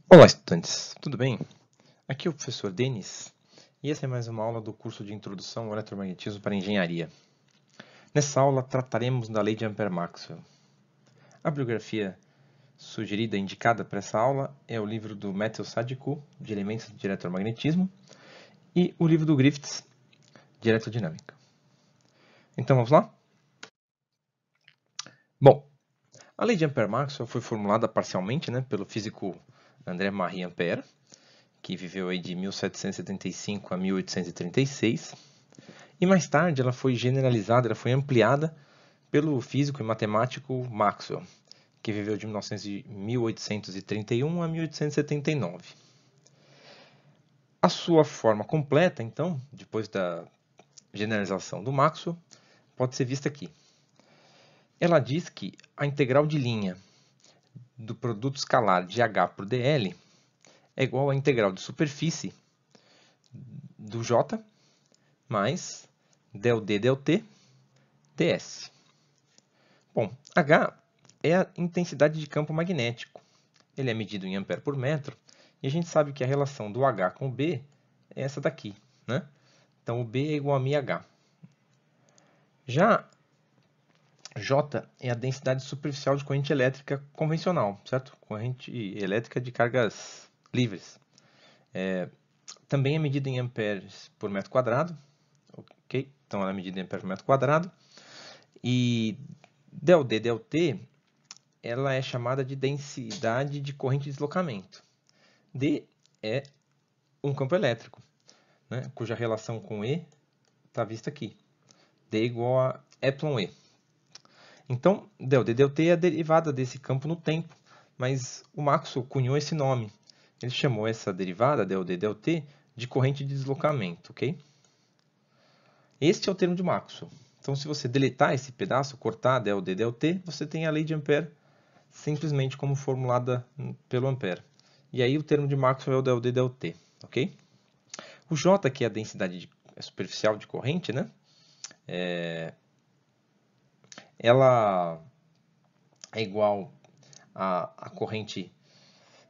Olá, estudantes, tudo bem? Aqui é o professor Denis e essa é mais uma aula do curso de Introdução ao Eletromagnetismo para Engenharia. Nessa aula trataremos da Lei de Ampère-Maxwell. A bibliografia sugerida e indicada para essa aula é o livro do Matthew Sadiku, de Elementos de Eletromagnetismo, e o livro do Griffiths, de Eletrodinâmica. Então vamos lá? Bom, a Lei de Ampère-Maxwell foi formulada parcialmente pelo físico André-Marie Ampère, que viveu aí de 1775 a 1836, e mais tarde ela foi generalizada, ela foi ampliada pelo físico e matemático Maxwell, que viveu de 1831 a 1879. A sua forma completa, então, depois da generalização do Maxwell, pode ser vista aqui. Ela diz que a integral de linha do produto escalar de H por dl é igual à integral de superfície do J mais del D del T ds. Bom, H é a intensidade de campo magnético. Ele é medido em ampere por metro e a gente sabe que a relação do H com o B é essa daqui, né? Então, o B é igual a μH. Já J é a densidade superficial de corrente elétrica convencional, certo? Corrente elétrica de cargas livres. Também é medida em amperes por metro quadrado, ok? Então, ela é medida em amperes por metro quadrado. E del D, del T, ela é chamada de densidade de corrente de deslocamento. D é um campo elétrico, né, cuja relação com E está vista aqui. D igual a εE. Então, del D del T é a derivada desse campo no tempo, mas o Maxwell cunhou esse nome. Ele chamou essa derivada, del D del T, de corrente de deslocamento, ok? Este é o termo de Maxwell. Então, se você deletar esse pedaço, cortar del D del T, você tem a lei de Ampère simplesmente como formulada pelo Ampère. E aí o termo de Maxwell é o del D del T, ok? O J, que é a densidade superficial de corrente, né? Ela é igual à corrente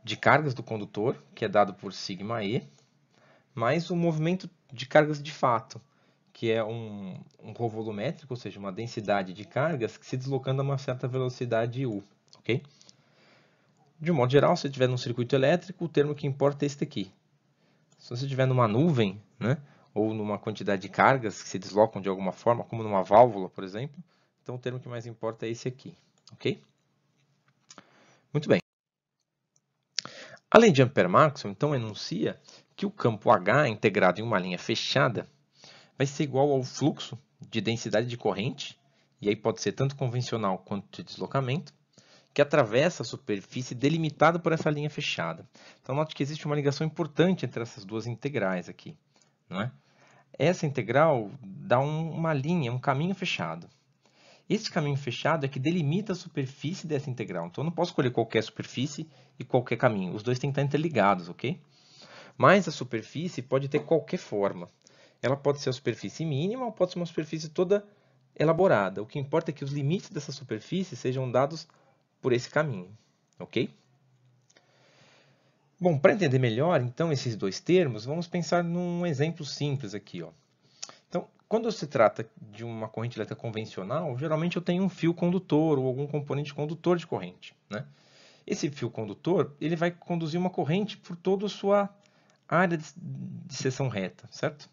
de cargas do condutor, que é dado por σE, mais o movimento de cargas de fato, que é um rho volumétrico, ou seja, uma densidade de cargas que se deslocando a uma certa velocidade u, ok? De um modo geral, se você estiver num circuito elétrico, o termo que importa é este aqui. Se você estiver numa nuvem, né, ou numa quantidade de cargas que se deslocam de alguma forma, como numa válvula, por exemplo, então o termo que mais importa é esse aqui, ok? Muito bem. A lei de Ampère-Maxwell, então, enuncia que o campo H integrado em uma linha fechada vai ser igual ao fluxo de densidade de corrente, e aí pode ser tanto convencional quanto de deslocamento, que atravessa a superfície delimitada por essa linha fechada. Então, note que existe uma ligação importante entre essas duas integrais aqui, não é? Essa integral dá uma linha, um caminho fechado. Esse caminho fechado é que delimita a superfície dessa integral. Então, eu não posso escolher qualquer superfície e qualquer caminho. Os dois têm que estar interligados, ok? Mas a superfície pode ter qualquer forma. Ela pode ser a superfície mínima ou pode ser uma superfície toda elaborada. O que importa é que os limites dessa superfície sejam dados por esse caminho, ok? Bom, para entender melhor, então, esses dois termos, vamos pensar num exemplo simples aqui, ó. Então, quando se trata de uma corrente elétrica convencional, geralmente eu tenho um fio condutor ou algum componente condutor de corrente, né? Esse fio condutor, ele vai conduzir uma corrente por toda a sua área de seção reta, certo?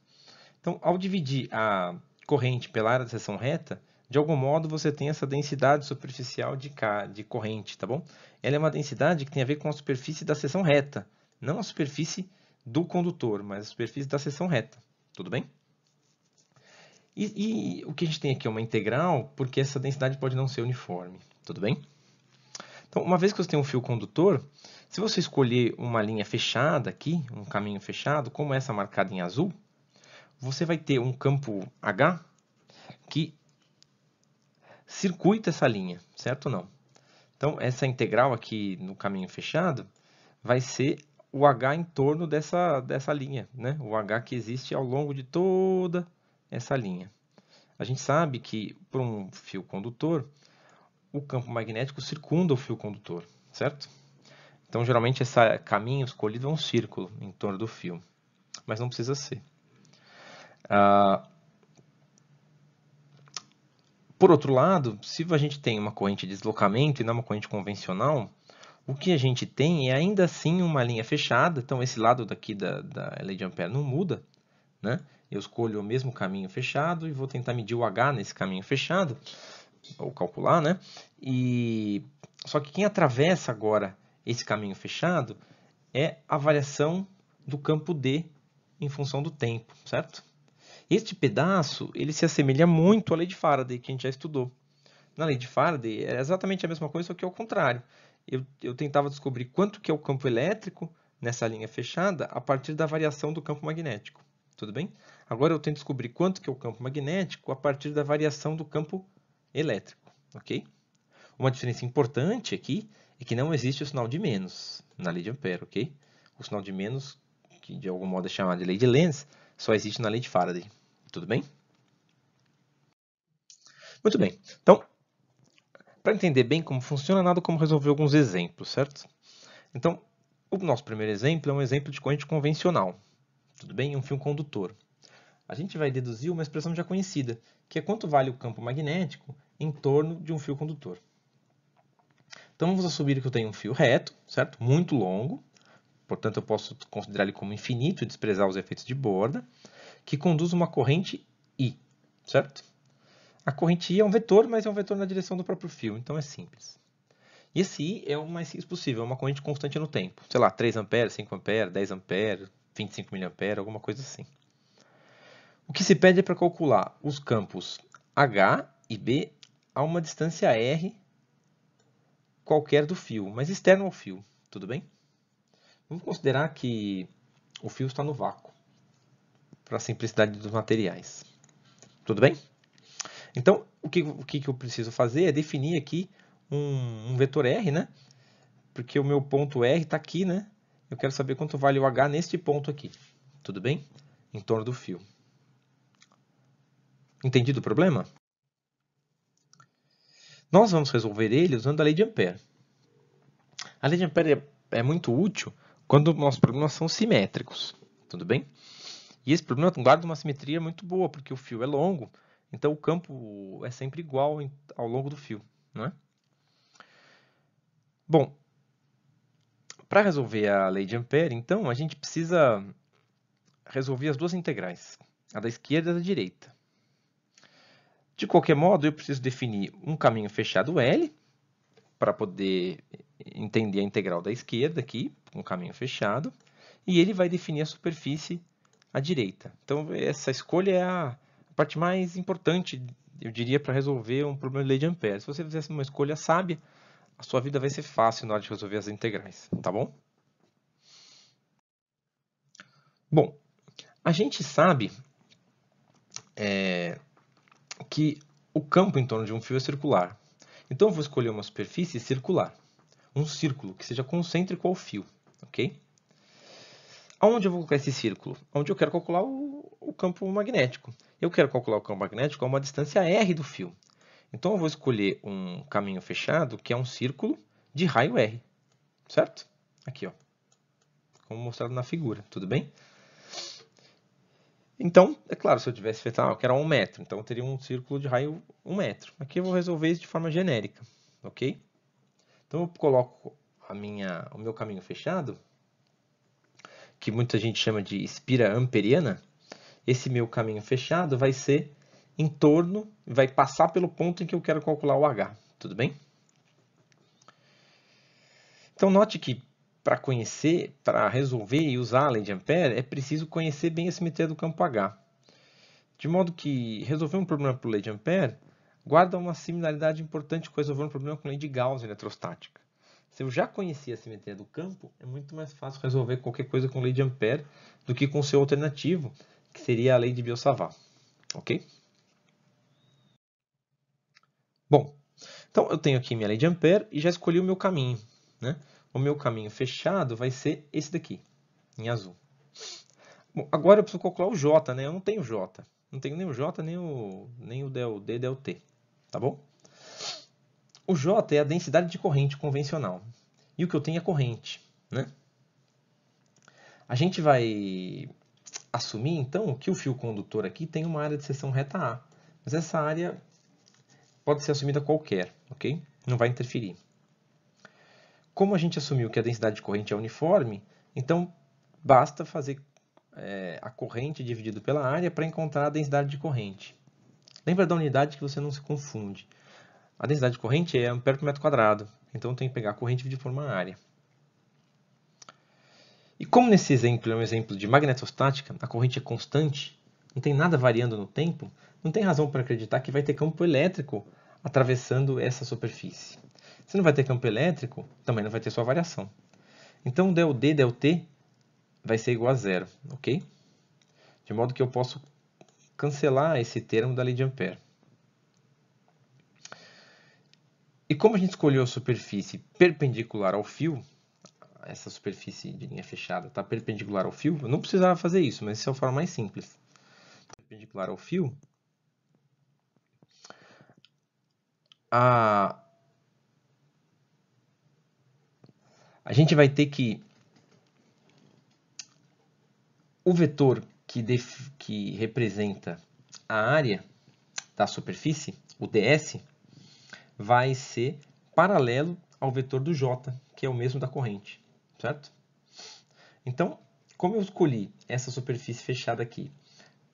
Então, ao dividir a corrente pela área de seção reta, de algum modo você tem essa densidade superficial de corrente, tá bom? Ela é uma densidade que tem a ver com a superfície da seção reta, não a superfície do condutor, mas a superfície da seção reta, tudo bem? E o que a gente tem aqui é uma integral, porque essa densidade pode não ser uniforme, tudo bem? Então, uma vez que você tem um fio condutor, se você escolher uma linha fechada aqui, um caminho fechado, como essa marcada em azul, você vai ter um campo H que circuita essa linha, certo ou não? Então, essa integral aqui no caminho fechado vai ser o H em torno dessa linha, né? O H que existe ao longo de toda essa linha. A gente sabe que, por um fio condutor, o campo magnético circunda o fio condutor, certo? Então, geralmente, esse caminho escolhido é um círculo em torno do fio, mas não precisa ser. Por outro lado, se a gente tem uma corrente de deslocamento e não uma corrente convencional, o que a gente tem é ainda assim uma linha fechada. Então, esse lado daqui da lei de Ampère não muda, né? Eu escolho o mesmo caminho fechado e vou tentar medir o H nesse caminho fechado, ou calcular, né? Só que quem atravessa agora esse caminho fechado é a variação do campo D em função do tempo, certo? Este pedaço ele se assemelha muito à lei de Faraday, que a gente já estudou. Na lei de Faraday é exatamente a mesma coisa, só que ao contrário. Eu tentava descobrir quanto que é o campo elétrico nessa linha fechada a partir da variação do campo magnético. Tudo bem? Agora eu tento descobrir quanto que é o campo magnético a partir da variação do campo elétrico. Ok? Uma diferença importante aqui é que não existe o sinal de menos na lei de Ampère. Ok? O sinal de menos, que de algum modo é chamado de lei de Lenz, só existe na lei de Faraday. Tudo bem? Muito bem. Então, para entender bem como funciona, nada como resolver alguns exemplos, certo? Então, o nosso primeiro exemplo é um exemplo de corrente convencional. Tudo bem? Um fio condutor. A gente vai deduzir uma expressão já conhecida, que é quanto vale o campo magnético em torno de um fio condutor. Então, vamos assumir que eu tenho um fio reto, certo? Muito longo, portanto, eu posso considerar ele como infinito e desprezar os efeitos de borda, que conduz uma corrente I, certo? A corrente I é um vetor, mas é um vetor na direção do próprio fio, então é simples. E esse I é o mais simples possível, é uma corrente constante no tempo. Sei lá, 3 A, 5 A, 10 A, 25 mA, alguma coisa assim. O que se pede é para calcular os campos H e B a uma distância R qualquer do fio, mas externo ao fio, tudo bem? Vamos considerar que o fio está no vácuo, para a simplicidade dos materiais. Tudo bem? Então, o que eu preciso fazer é definir aqui um vetor R, né? Porque o meu ponto R está aqui, né? Eu quero saber quanto vale o H neste ponto aqui. Tudo bem? Em torno do fio. Entendido o problema? Nós vamos resolver ele usando a lei de Ampère. A lei de Ampère é muito útil quando nossos problemas são simétricos. Tudo bem? E esse problema guarda uma simetria muito boa, porque o fio é longo, então o campo é sempre igual ao longo do fio, não é? Bom, para resolver a lei de Ampère, então, a gente precisa resolver as duas integrais, a da esquerda e a da direita. De qualquer modo, eu preciso definir um caminho fechado L, para poder entender a integral da esquerda aqui, um caminho fechado, e ele vai definir a superfície à direita. Então, essa escolha é a parte mais importante, eu diria, para resolver um problema de lei de Ampère. Se você fizesse uma escolha sábia, a sua vida vai ser fácil na hora de resolver as integrais, tá bom? Bom, a gente sabe que o campo em torno de um fio é circular. Então, eu vou escolher uma superfície circular, um círculo que seja concêntrico ao fio, ok? Aonde eu vou colocar esse círculo? Onde eu quero calcular o campo magnético. Eu quero calcular o campo magnético a uma distância R do fio. Então, eu vou escolher um caminho fechado, que é um círculo de raio R, certo? Aqui, ó, como mostrado na figura, tudo bem? Então, é claro, se eu tivesse feito, eu quero 1 metro, então eu teria um círculo de raio 1 metro. Aqui eu vou resolver isso de forma genérica, ok? Então, eu coloco o meu caminho fechado, que muita gente chama de espira amperiana. Esse meu caminho fechado vai ser em torno, vai passar pelo ponto em que eu quero calcular o H, tudo bem? Então, note que para conhecer, para resolver e usar a lei de Ampère, é preciso conhecer bem a simetria do campo H. De modo que resolver um problema por lei de Ampère guarda uma similaridade importante com resolver um problema com lei de Gauss eletrostática. Se eu já conhecia a simetria do campo, é muito mais fácil resolver qualquer coisa com lei de Ampère do que com o seu alternativo, que seria a lei de Biot-Savart. Ok? Bom, então eu tenho aqui minha lei de Ampère e já escolhi o meu caminho, né? O meu caminho fechado vai ser esse daqui, em azul. Bom, agora eu preciso calcular o J, né? Eu não tenho J. Não tenho nem o J, nem o del D, del T. Tá bom? O J é a densidade de corrente convencional. e o que eu tenho é corrente, né? A gente vai assumir, então, que o fio condutor aqui tem uma área de seção reta A. Mas essa área pode ser assumida qualquer, ok? Não vai interferir. Como a gente assumiu que a densidade de corrente é uniforme, então basta fazer a corrente dividido pela área para encontrar a densidade de corrente. Lembra da unidade que você não se confunde. A densidade de corrente é ampere por metro quadrado, então eu tenho que pegar a corrente e dividir por uma área. E como nesse exemplo é um exemplo de magnetostática, a corrente é constante, não tem nada variando no tempo, não tem razão para acreditar que vai ter campo elétrico atravessando essa superfície. Se não vai ter campo elétrico, também não vai ter sua variação. Então, del D, del T vai ser igual a zero, ok? De modo que eu posso cancelar esse termo da lei de Ampère. E como a gente escolheu a superfície perpendicular ao fio, essa superfície de linha fechada está perpendicular ao fio, eu não precisava fazer isso, mas essa é a forma mais simples. Perpendicular ao fio, a gente vai ter que o vetor que representa a área da superfície, o ds, vai ser paralelo ao vetor do j, que é o mesmo da corrente, certo? Então, como eu escolhi essa superfície fechada aqui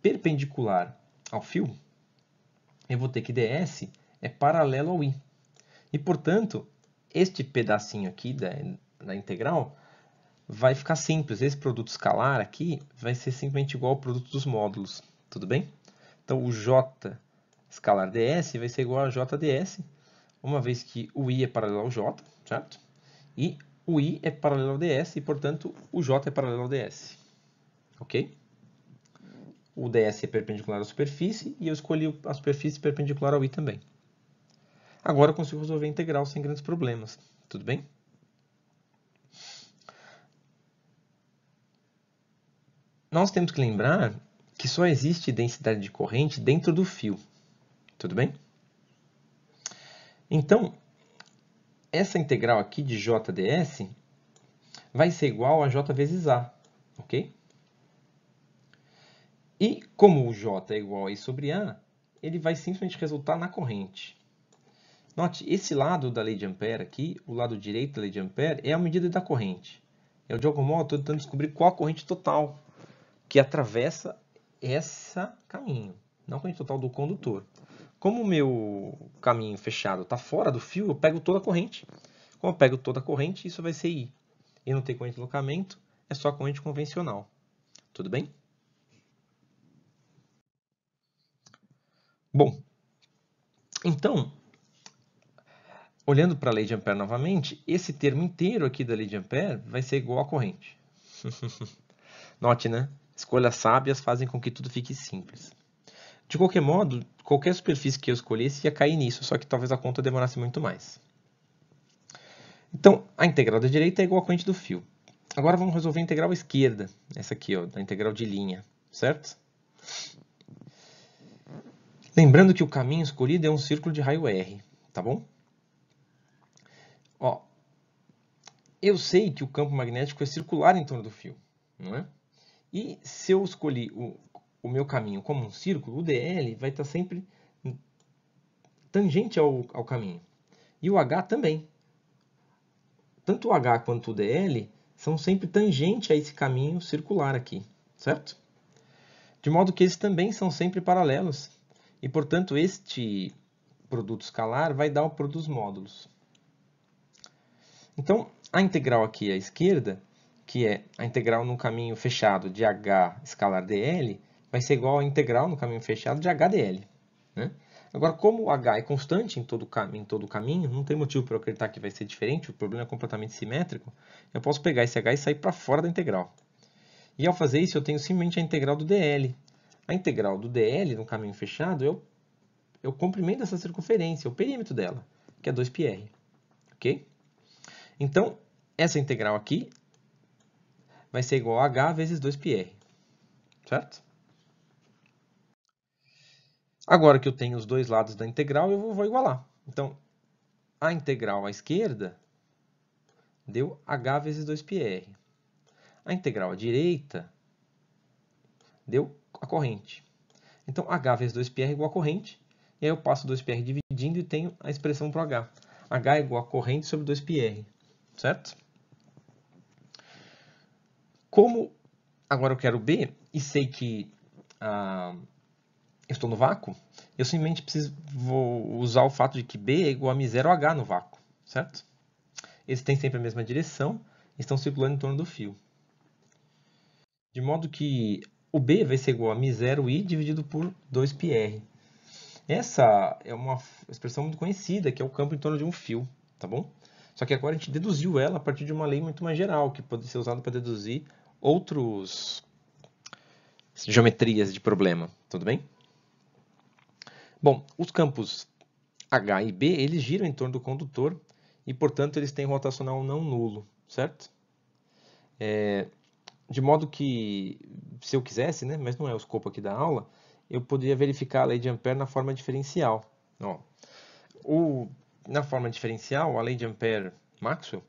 perpendicular ao fio, eu vou ter que ds é paralelo ao i. E, portanto, este pedacinho aqui da integral vai ficar simples. Esse produto escalar aqui vai ser simplesmente igual ao produto dos módulos. Tudo bem? Então, o j escalar ds vai ser igual a jds, uma vez que o i é paralelo ao j, certo? E o i é paralelo ao ds e, portanto, o j é paralelo ao ds. Ok? O ds é perpendicular à superfície e eu escolhi a superfície perpendicular ao i também. Agora eu consigo resolver a integral sem grandes problemas. Tudo bem? Nós temos que lembrar que só existe densidade de corrente dentro do fio. Tudo bem? Então, essa integral aqui de jds vai ser igual a j vezes a, ok? E como o j é igual a i sobre a, ele vai simplesmente resultar na corrente. Note, esse lado da lei de Ampère aqui, o lado direito da lei de Ampère, é a medida da corrente. Eu, de algum modo, estou tentando descobrir qual a corrente total que atravessa esse caminho, não a corrente total do condutor. Como o meu caminho fechado está fora do fio, eu pego toda a corrente. Como eu pego toda a corrente, isso vai ser I. E não tem corrente de deslocamento, é só corrente convencional. Tudo bem? Bom, então, olhando para a lei de Ampère novamente, esse termo inteiro aqui da lei de Ampère vai ser igual à corrente. Note, né? Escolhas sábias fazem com que tudo fique simples. De qualquer modo, qualquer superfície que eu escolhesse ia cair nisso, só que talvez a conta demorasse muito mais. Então, a integral da direita é igual à corrente do fio. Agora vamos resolver a integral esquerda, essa aqui, ó, a integral de linha, certo? Lembrando que o caminho escolhido é um círculo de raio R, tá bom? Ó, eu sei que o campo magnético é circular em torno do fio, não é? E se eu escolhi o meu caminho como um círculo, o dl vai estar sempre tangente ao caminho. E o h também. Tanto o h quanto o dl são sempre tangentes a esse caminho circular aqui, certo? De modo que eles também são sempre paralelos. E, portanto, este produto escalar vai dar o produto dos módulos. Então, a integral aqui à esquerda, que é a integral no caminho fechado de h escalar dl, vai ser igual à integral no caminho fechado de hdl. Né? Agora, como o h é constante em todo o caminho, não tem motivo para eu acreditar que vai ser diferente, o problema é completamente simétrico, eu posso pegar esse h e sair para fora da integral. E ao fazer isso, eu tenho simplesmente a integral do dl. A integral do dl no caminho fechado é o comprimento dessa circunferência, o perímetro dela, que é 2πr. Ok? Então, essa integral aqui vai ser igual a h vezes 2πr. Certo? Agora que eu tenho os dois lados da integral, eu vou igualar. Então, a integral à esquerda deu H vezes 2πr. A integral à direita deu a corrente. Então, H vezes 2πr é igual a corrente. E aí eu passo 2πr dividindo e tenho a expressão para o H. H é igual a corrente sobre 2πr. Certo? Como agora eu quero B e sei que eu estou no vácuo, eu simplesmente vou usar o fato de que B é igual a μ0H no vácuo. Certo? Eles têm sempre a mesma direção e estão circulando em torno do fio. De modo que o B vai ser igual a μ0I dividido por 2πr. Essa é uma expressão muito conhecida, que é o campo em torno de um fio, tá bom? Só que agora a gente deduziu ela a partir de uma lei muito mais geral, que pode ser usada para deduzir outras geometrias de problema, tudo bem? Bom, os campos H e B, eles giram em torno do condutor e, portanto, eles têm rotacional não nulo, certo? De modo que, se eu quisesse, né, mas não é o escopo aqui da aula, eu poderia verificar a lei de Ampère na forma diferencial. Ó, na forma diferencial, a lei de Ampère-Maxwell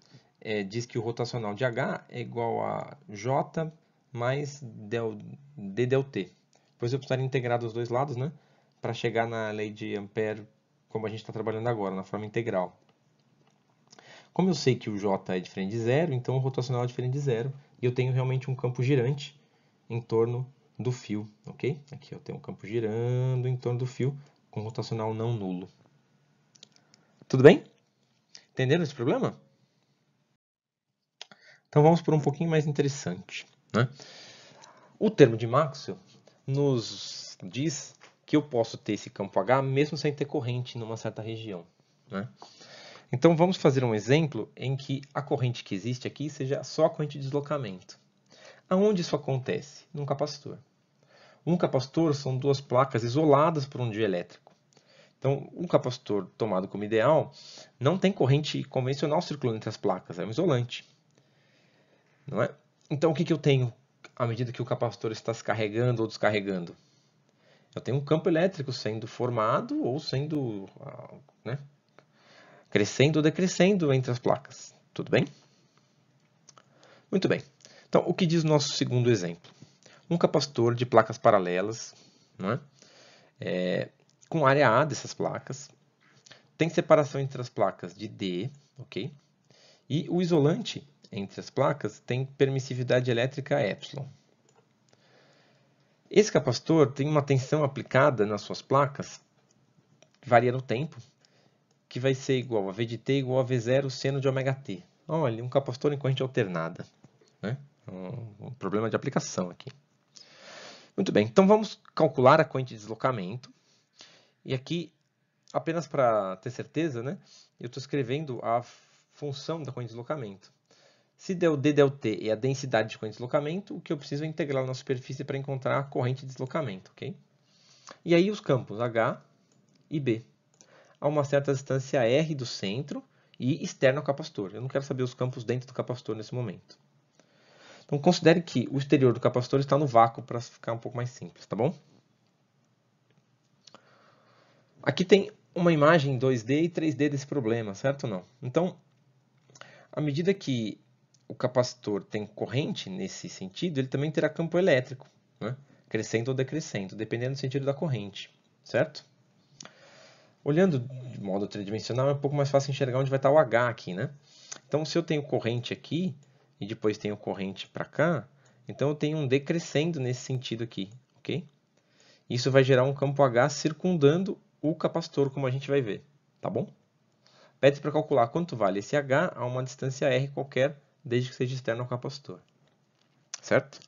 diz que o rotacional de H é igual a J mais d del t. Depois eu precisaria integrar dos dois lados, né, para chegar na lei de Ampère como a gente está trabalhando agora, na forma integral. Como eu sei que o J é diferente de zero, então o rotacional é diferente de zero, e eu tenho realmente um campo girante em torno do fio, ok? Aqui eu tenho um campo girando em torno do fio com rotacional não nulo. Tudo bem? Entenderam esse problema? Então vamos por um pouquinho mais interessante, né? O termo de Maxwell nos diz que eu posso ter esse campo H mesmo sem ter corrente numa certa região, né? Então vamos fazer um exemplo em que a corrente que existe aqui seja só a corrente de deslocamento. Aonde isso acontece? Num capacitor. Um capacitor são duas placas isoladas por um dielétrico. Então, um capacitor tomado como ideal não tem corrente convencional circulando entre as placas, é um isolante. Não é? Então, o que eu tenho à medida que o capacitor está se carregando ou descarregando? Eu tenho um campo elétrico sendo formado ou sendo crescendo ou decrescendo entre as placas. Tudo bem? Muito bem. Então, o que diz o nosso segundo exemplo? Um capacitor de placas paralelas, não é? Com área A dessas placas, tem separação entre as placas de D, ok? E o isolante entre as placas tem permissividade elétrica ε. Esse capacitor tem uma tensão aplicada nas suas placas, que varia no tempo, que vai ser igual a V de t igual a V0 seno de ωt. Olha, um capacitor em corrente alternada. Né? Um problema de aplicação aqui. Muito bem, então vamos calcular a corrente de deslocamento. E aqui, apenas para ter certeza, né, eu estou escrevendo a função da corrente de deslocamento. Se d del t é a densidade de corrente de deslocamento, o que eu preciso é integrar na superfície para encontrar a corrente de deslocamento. Okay? E aí os campos H e B. A uma certa distância R do centro e externo ao capacitor. Eu não quero saber os campos dentro do capacitor nesse momento. Então, considere que o exterior do capacitor está no vácuo para ficar um pouco mais simples, tá bom? Aqui tem uma imagem 2D e 3D desse problema, certo ou não? Então, à medida que o capacitor tem corrente nesse sentido, ele também terá campo elétrico, né? Crescendo ou decrescendo, dependendo do sentido da corrente, certo? Olhando de modo tridimensional, é um pouco mais fácil enxergar onde vai estar o H aqui, né? Então, se eu tenho corrente aqui e depois tenho corrente para cá, então eu tenho um decrescendo nesse sentido aqui, ok? Isso vai gerar um campo H circundando o capacitor, como a gente vai ver, tá bom? Pede para calcular quanto vale esse H a uma distância R qualquer, desde que seja externo ao capacitor. Certo?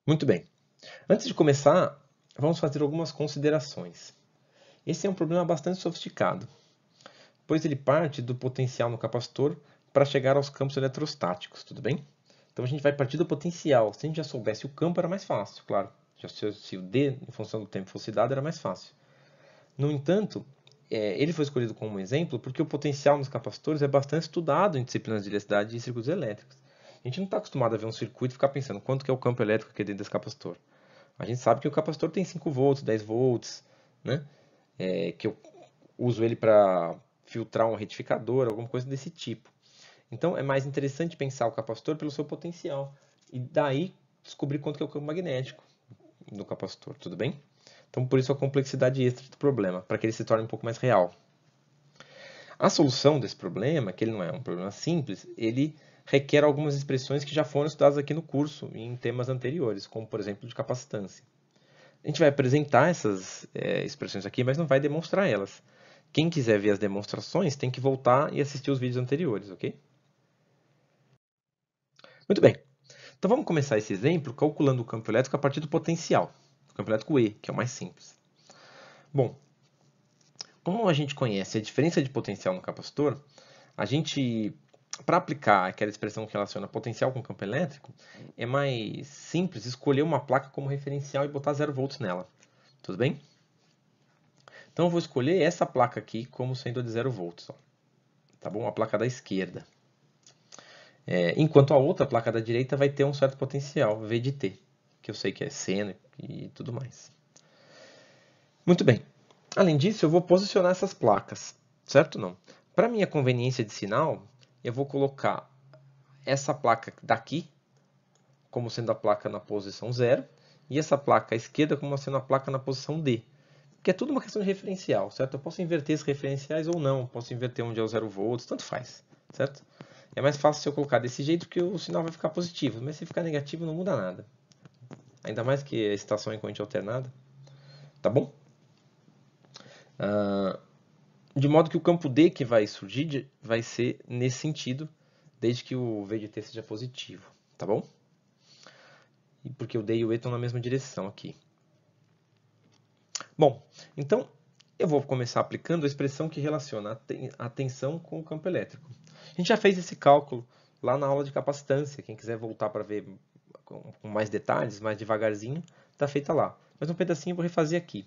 Muito bem. Antes de começar, vamos fazer algumas considerações. Esse é um problema bastante sofisticado, pois ele parte do potencial no capacitor para chegar aos campos eletrostáticos, tudo bem? Então a gente vai partir do potencial. Se a gente já soubesse o campo, era mais fácil, claro. Se o D, em função do tempo, fosse dado, era mais fácil. No entanto, ele foi escolhido como exemplo porque o potencial nos capacitores é bastante estudado em disciplinas de eletricidade e circuitos elétricos. A gente não está acostumado a ver um circuito e ficar pensando quanto que é o campo elétrico aqui dentro desse capacitor. A gente sabe que o capacitor tem 5 volts, 10 volts, né? Que eu uso ele para filtrar um retificador, alguma coisa desse tipo. Então é mais interessante pensar o capacitor pelo seu potencial e daí descobrir quanto que é o campo magnético do capacitor, tudo bem? Então por isso a complexidade extra do problema, para que ele se torne um pouco mais real. A solução desse problema, que ele não é um problema simples, ele requer algumas expressões que já foram estudadas aqui no curso em temas anteriores, como por exemplo de capacitância. A gente vai apresentar essas expressões aqui, mas não vai demonstrar elas. Quem quiser ver as demonstrações tem que voltar e assistir os vídeos anteriores, ok? Muito bem. Então vamos começar esse exemplo calculando o campo elétrico a partir do potencial, o campo elétrico E, que é o mais simples. Bom, como a gente conhece a diferença de potencial no capacitor, a gente, para aplicar aquela expressão que relaciona potencial com campo elétrico, é mais simples escolher uma placa como referencial e botar 0 volts nela. Tudo bem? Então eu vou escolher essa placa aqui como sendo a de 0 volts. Ó. Tá bom? A placa da esquerda. Enquanto a outra, a placa da direita, vai ter um certo potencial, V de T, que eu sei que é seno e tudo mais. Muito bem. Além disso, eu vou posicionar essas placas, certo ou não? Para minha conveniência de sinal, eu vou colocar essa placa daqui como sendo a placa na posição 0 e essa placa à esquerda como sendo a placa na posição D. Porque é tudo uma questão de referencial, certo? Eu posso inverter esses referenciais ou não, posso inverter onde é o 0 volts, tanto faz, certo? É mais fácil se eu colocar desse jeito que o sinal vai ficar positivo, mas se ficar negativo não muda nada. Ainda mais que a estação é em corrente alternada, tá bom? De modo que o campo D que vai surgir vai ser nesse sentido, desde que o V de T seja positivo, tá bom? E porque o D e o E estão na mesma direção aqui. Bom, então eu vou começar aplicando a expressão que relaciona a tensão com o campo elétrico. A gente já fez esse cálculo lá na aula de capacitância. Quem quiser voltar para ver com mais detalhes, mais devagarzinho, está feita lá. Mas um pedacinho eu vou refazer aqui.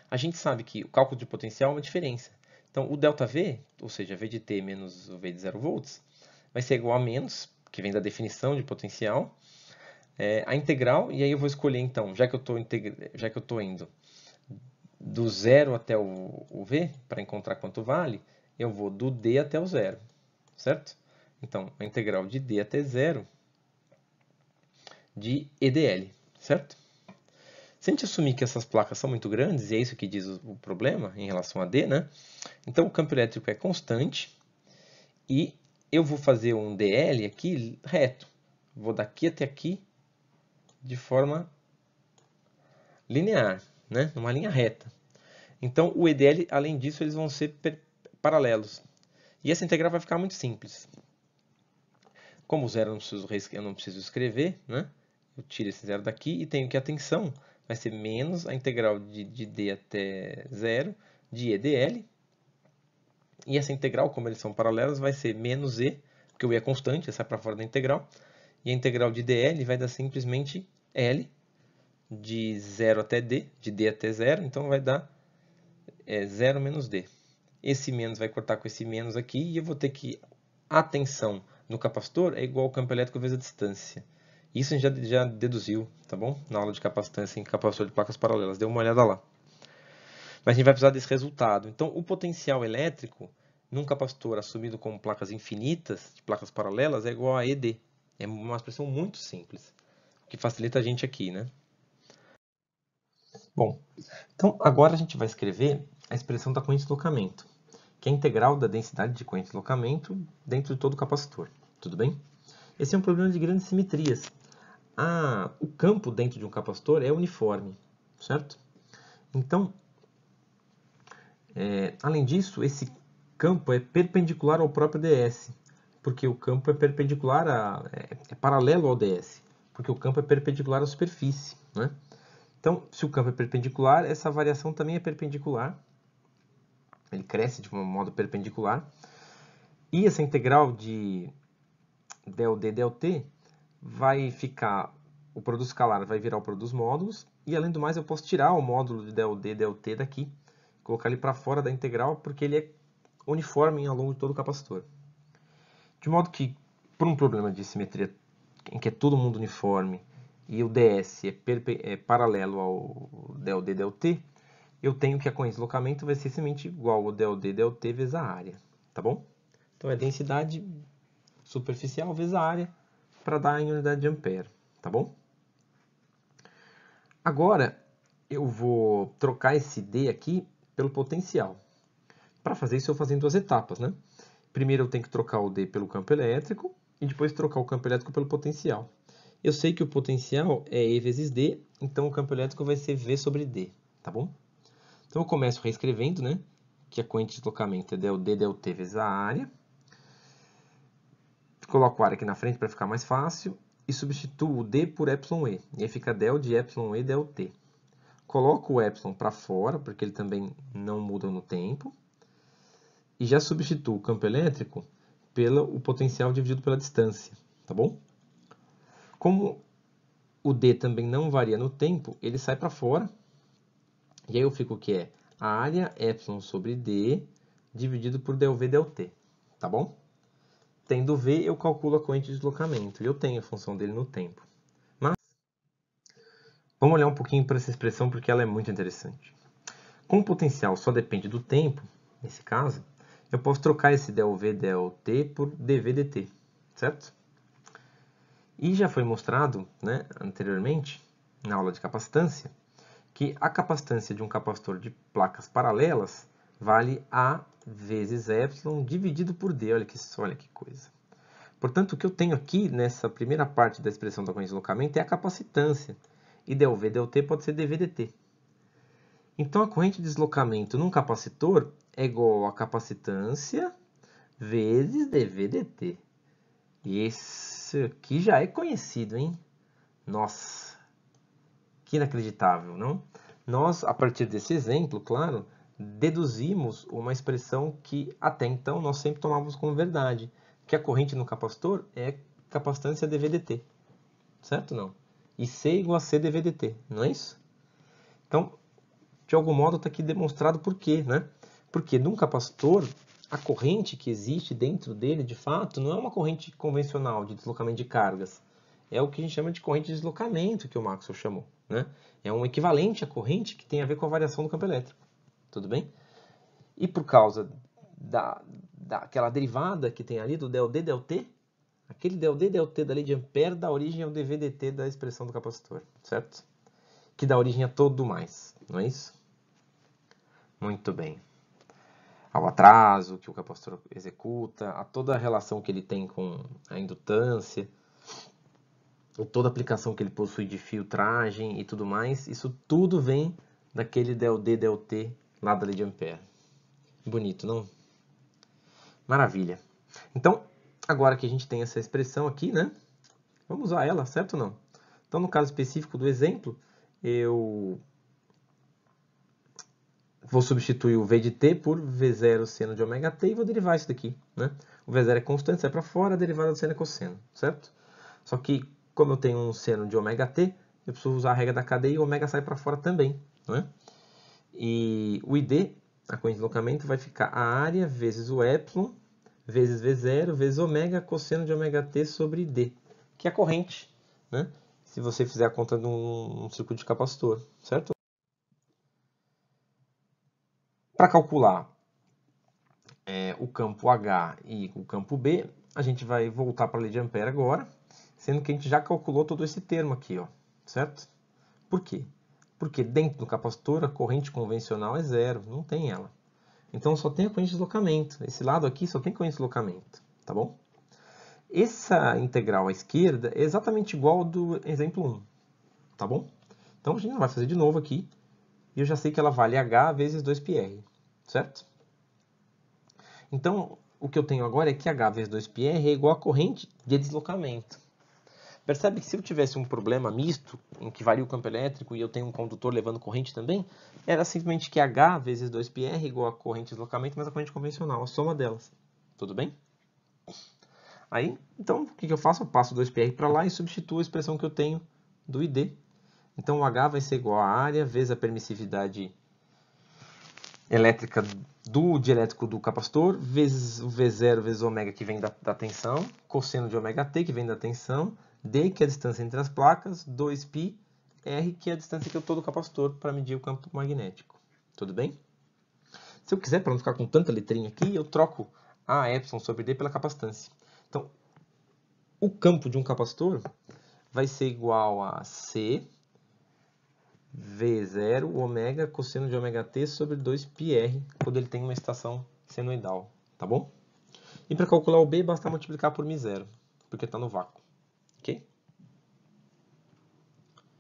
A gente sabe que o cálculo de potencial é uma diferença. Então, o ΔV, ou seja, V de T menos o V de 0 volts, vai ser igual a menos, que vem da definição de potencial, a integral, e aí eu vou escolher então, já que eu estou indo do 0 até o V, para encontrar quanto vale, eu vou do D até o 0, certo? Então, a integral de D até 0 de EDL, certo? Se a gente assumir que essas placas são muito grandes, e é isso que diz o problema em relação a D, né? Então o campo elétrico é constante e eu vou fazer um DL aqui reto. Vou daqui até aqui de forma linear, né? Numa linha reta. Então o EDL, além disso, eles vão ser paralelos. E essa integral vai ficar muito simples. Como o zero eu não preciso escrever, né? Eu tiro esse zero daqui e tenho que a tensão vai ser menos a integral de D até 0 de EDL. E essa integral, como eles são paralelos, vai ser menos E, porque o E é constante, sai para fora da integral. E a integral de DL vai dar simplesmente L de 0 até D, de D até 0. Então vai dar 0 menos D. Esse menos vai cortar com esse menos aqui e eu vou ter que a tensão no capacitor é igual ao campo elétrico vezes a distância. Isso a gente já deduziu, tá bom? Na aula de capacitância em capacitor de placas paralelas. Dê uma olhada lá. Mas a gente vai precisar desse resultado. Então, o potencial elétrico num capacitor assumido como placas infinitas, de placas paralelas, é igual a ED. É uma expressão muito simples, o que facilita a gente aqui, né? Bom, então agora a gente vai escrever a expressão da corrente de deslocamento, que é a integral da densidade de corrente de deslocamento dentro de todo o capacitor. Tudo bem? Esse é um problema de grandes simetrias. O campo dentro de um capacitor é uniforme, certo? Então, além disso, esse campo é perpendicular ao próprio ds, porque o campo é perpendicular é paralelo ao ds, porque o campo é perpendicular à superfície, né? Então, se o campo é perpendicular, essa variação também é perpendicular. Ele cresce de um modo perpendicular. E essa integral de del d del t vai ficar, o produto escalar vai virar o produto dos módulos, e além do mais eu posso tirar o módulo de del d del t daqui, colocar ele para fora da integral, porque ele é uniforme ao longo de todo o capacitor. De modo que, por um problema de simetria em que é todo mundo uniforme e o ds é paralelo ao del d del t, eu tenho que a corrente de deslocamento vai ser simplesmente igual ao ΔD, ΔT vezes a área, tá bom? Então, é densidade superficial vezes a área para dar em unidade de ampere, tá bom? Agora, eu vou trocar esse D aqui pelo potencial. Para fazer isso, eu vou fazer em duas etapas, né? Primeiro, eu tenho que trocar o D pelo campo elétrico e depois trocar o campo elétrico pelo potencial. Eu sei que o potencial é E vezes D, então o campo elétrico vai ser V sobre D, tá bom? Então, eu começo reescrevendo, né? Que a corrente de deslocamento é ΔD, ΔT vezes a área. Coloco a área aqui na frente para ficar mais fácil e substituo o D por εE. E aí fica del de εE ΔT. Coloco o epsilon para fora, porque ele também não muda no tempo. E já substituo o campo elétrico pelo potencial dividido pela distância, tá bom? Como o D também não varia no tempo, ele sai para fora. E aí eu fico o que é a área epsilon sobre D dividido por ΔV ΔT, tá bom? Tendo V, eu calculo a corrente de deslocamento. E eu tenho a função dele no tempo. Mas, vamos olhar um pouquinho para essa expressão, porque ela é muito interessante. Como o potencial só depende do tempo, nesse caso, eu posso trocar esse ΔV ΔT por dV dt, certo? E já foi mostrado, né, anteriormente, na aula de capacitância, que a capacitância de um capacitor de placas paralelas vale A vezes epsilon dividido por D. Olha que coisa. Portanto, o que eu tenho aqui nessa primeira parte da expressão da corrente de deslocamento é a capacitância. E ΔV ΔT pode ser dV dt. Então, a corrente de deslocamento num capacitor é igual a capacitância vezes dV dt. E esse aqui já é conhecido, hein? Nossa, que inacreditável, não? Nós, a partir desse exemplo, claro, deduzimos uma expressão que até então nós sempre tomávamos como verdade, que a corrente no capacitor é capacitância dV dt, certo ou não? E C igual a C dV dt, não é isso? Então, de algum modo está aqui demonstrado por quê, né? Porque num capacitor, a corrente que existe dentro dele, de fato, não é uma corrente convencional de deslocamento de cargas. É o que a gente chama de corrente de deslocamento, que o Maxwell chamou, né? É um equivalente à corrente que tem a ver com a variação do campo elétrico. Tudo bem? E por causa daquela derivada que tem ali do ΔD ΔT, aquele ΔD ΔT da lei de Ampère dá origem ao dV dt da expressão do capacitor, certo? Que dá origem a todo mais, não é isso? Muito bem. Ao atraso que o capacitor executa, a toda a relação que ele tem com a indutância, toda a aplicação que ele possui de filtragem e tudo mais, isso tudo vem daquele ΔD ΔT lá da lei de Ampère. Bonito, não? Maravilha. Então, agora que a gente tem essa expressão aqui, né? Vamos usar ela, certo ou não? Então, no caso específico do exemplo, eu vou substituir o V de t por V0 seno de ômega t e vou derivar isso daqui, né? O V0 é constante, sai para fora, a derivada do seno é cosseno, certo? Só que, como eu tenho um seno de ômega t, eu preciso usar a regra da cadeia e o ômega sai para fora também, não é? E o ID, a corrente de deslocamento, vai ficar a área vezes o epsilon, vezes V0, vezes ômega, cosseno de ômega t sobre D, que é a corrente, né? Se você fizer a conta de um circuito de capacitor, certo? Para calcular o campo H e o campo B, a gente vai voltar para a lei de Ampère agora, sendo que a gente já calculou todo esse termo aqui, ó, certo? Por quê? Porque dentro do capacitor a corrente convencional é zero, não tem ela. Então só tem a corrente de deslocamento. Esse lado aqui só tem corrente de deslocamento, tá bom? Essa integral à esquerda é exatamente igual ao do exemplo 1, tá bom? Então a gente não vai fazer de novo aqui, e eu já sei que ela vale H vezes 2πr, certo? Então, o que eu tenho agora é que H vezes 2πr é igual a corrente de deslocamento. Percebe que se eu tivesse um problema misto, em que varia o campo elétrico e eu tenho um condutor levando corrente também, era simplesmente que H vezes 2πr é igual a corrente de deslocamento, mas a corrente convencional, a soma delas. Tudo bem? Aí, então, o que eu faço? Eu passo 2πr para lá e substituo a expressão que eu tenho do ID. Então, o H vai ser igual a área vezes a permissividade elétrica do dielétrico do capacitor, vezes o V0 vezes o ômega que vem da tensão, cosseno de ômega t que vem da tensão, D, que é a distância entre as placas, 2π, R, que é a distância que eu estou do capacitor para medir o campo magnético. Tudo bem? Se eu quiser, para não ficar com tanta letrinha aqui, eu troco A epsilon sobre D pela capacitância. Então, o campo de um capacitor vai ser igual a C V0 ômega cosseno de ômega t sobre 2πr, quando ele tem uma estação senoidal, tá bom? E para calcular o B, basta multiplicar por μ0, porque está no vácuo, ok?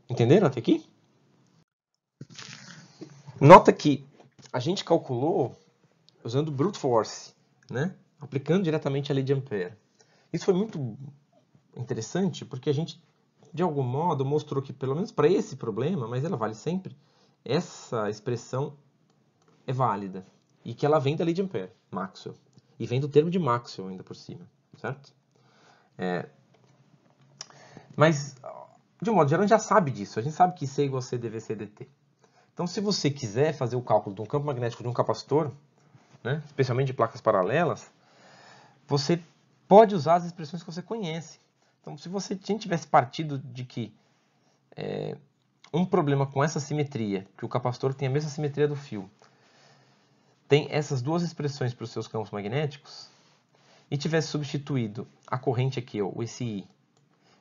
Entenderam até aqui? Nota que a gente calculou usando brute force, né? Aplicando diretamente a lei de Ampère. Isso foi muito interessante porque a gente, de algum modo, mostrou que, pelo menos para esse problema, mas ela vale sempre, essa expressão é válida. E que ela vem da lei de Ampère, Maxwell. E vem do termo de Maxwell ainda por cima, certo? Mas, de um modo geral, a gente já sabe disso. A gente sabe que C igual a C dV C dt. Então, se você quiser fazer o cálculo de um campo magnético de um capacitor, né, especialmente de placas paralelas, você pode usar as expressões que você conhece. Então, se você tivesse partido de que um problema com essa simetria, que o capacitor tem a mesma simetria do fio, tem essas duas expressões para os seus campos magnéticos, e tivesse substituído a corrente aqui, ó, esse I,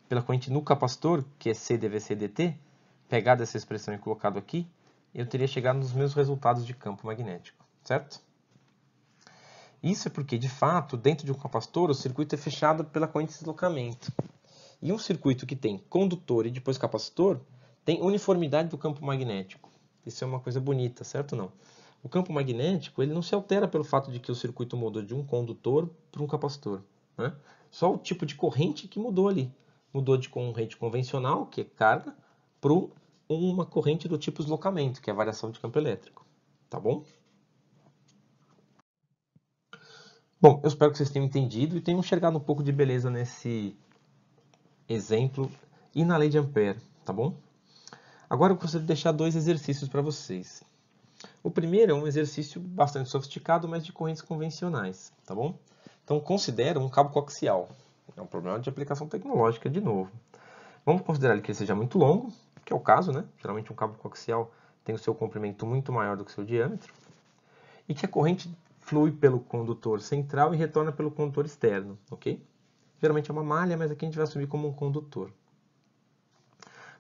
pela corrente no capacitor, que é C dV C dt, pegado essa expressão e colocado aqui, eu teria chegado nos mesmos resultados de campo magnético, certo? Isso é porque, de fato, dentro de um capacitor, o circuito é fechado pela corrente de deslocamento. E um circuito que tem condutor e depois capacitor tem uniformidade do campo magnético. Isso é uma coisa bonita, certo ou não? O campo magnético ele não se altera pelo fato de que o circuito mudou de um condutor para um capacitor, né? Só o tipo de corrente que mudou ali. Mudou de corrente convencional, que é carga, para uma corrente do tipo deslocamento, que é a variação de campo elétrico. Tá bom? Bom, eu espero que vocês tenham entendido e tenham enxergado um pouco de beleza nesse exemplo e na lei de Ampère, tá bom? Agora eu gostaria de deixar dois exercícios para vocês. O primeiro é um exercício bastante sofisticado, mas de correntes convencionais, tá bom? Então considera um cabo coaxial. É um problema de aplicação tecnológica de novo. Vamos considerar que ele seja muito longo, que é o caso, né? Geralmente um cabo coaxial tem o seu comprimento muito maior do que o seu diâmetro, e que a corrente flui pelo condutor central e retorna pelo condutor externo, ok? Geralmente é uma malha, mas aqui a gente vai assumir como um condutor.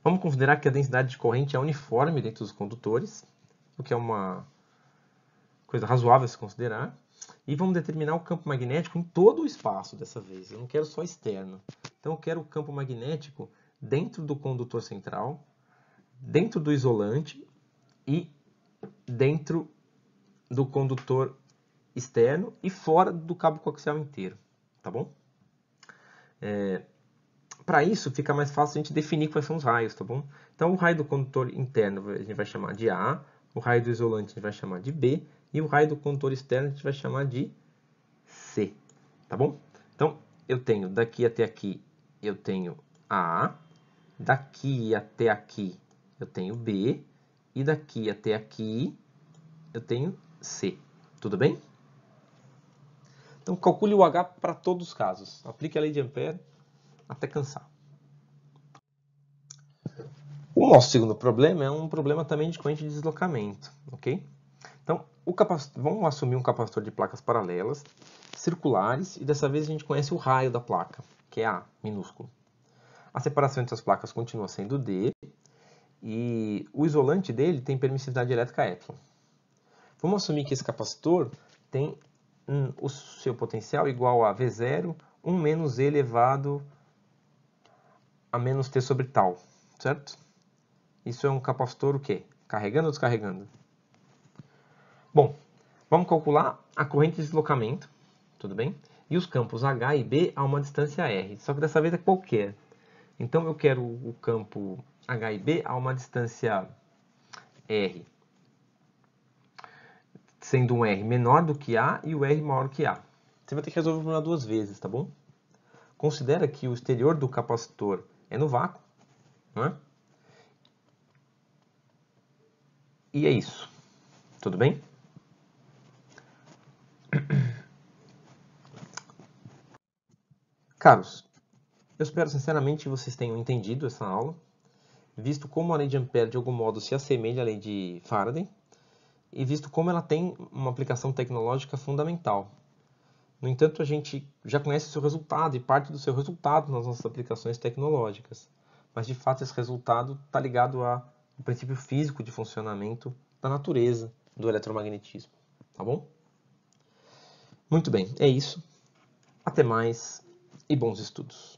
Vamos considerar que a densidade de corrente é uniforme dentro dos condutores, o que é uma coisa razoável a se considerar. E vamos determinar o campo magnético em todo o espaço dessa vez. Eu não quero só externo. Então eu quero o campo magnético dentro do condutor central, dentro do isolante e dentro do condutor externo e fora do cabo coaxial inteiro, tá bom? Para isso, fica mais fácil a gente definir quais são os raios, tá bom? Então, o raio do condutor interno a gente vai chamar de A, o raio do isolante a gente vai chamar de B, e o raio do condutor externo a gente vai chamar de C, tá bom? Então, eu tenho daqui até aqui, eu tenho A, daqui até aqui eu tenho B, e daqui até aqui eu tenho C, tudo bem? Então, calcule o H para todos os casos. Aplique a lei de Ampère até cansar. O nosso segundo problema é um problema também de corrente de deslocamento, ok? Então, vamos assumir um capacitor de placas paralelas, circulares, e dessa vez a gente conhece o raio da placa, que é A, minúsculo. A separação entre as placas continua sendo D, e o isolante dele tem permissividade elétrica epsilon. Vamos assumir que esse capacitor tem o seu potencial igual a V0, 1 menos E elevado a menos T sobre tal, certo? Isso é um capacitor o quê? Carregando ou descarregando? Bom, vamos calcular a corrente de deslocamento, tudo bem? E os campos H e B a uma distância R, só que dessa vez é qualquer. Então eu quero o campo H e B a uma distância R, sendo um R menor do que A e o R maior que A. Você vai ter que resolver o problema duas vezes, tá bom? Considera que o exterior do capacitor é no vácuo, não é? E é isso. Tudo bem? Caros, eu espero sinceramente que vocês tenham entendido essa aula, visto como a lei de Ampère de algum modo se assemelha à lei de Faraday, e visto como ela tem uma aplicação tecnológica fundamental. No entanto, a gente já conhece o seu resultado e parte do seu resultado nas nossas aplicações tecnológicas. Mas, de fato, esse resultado está ligado ao princípio físico de funcionamento da natureza do eletromagnetismo. Tá bom? Muito bem, é isso. Até mais e bons estudos.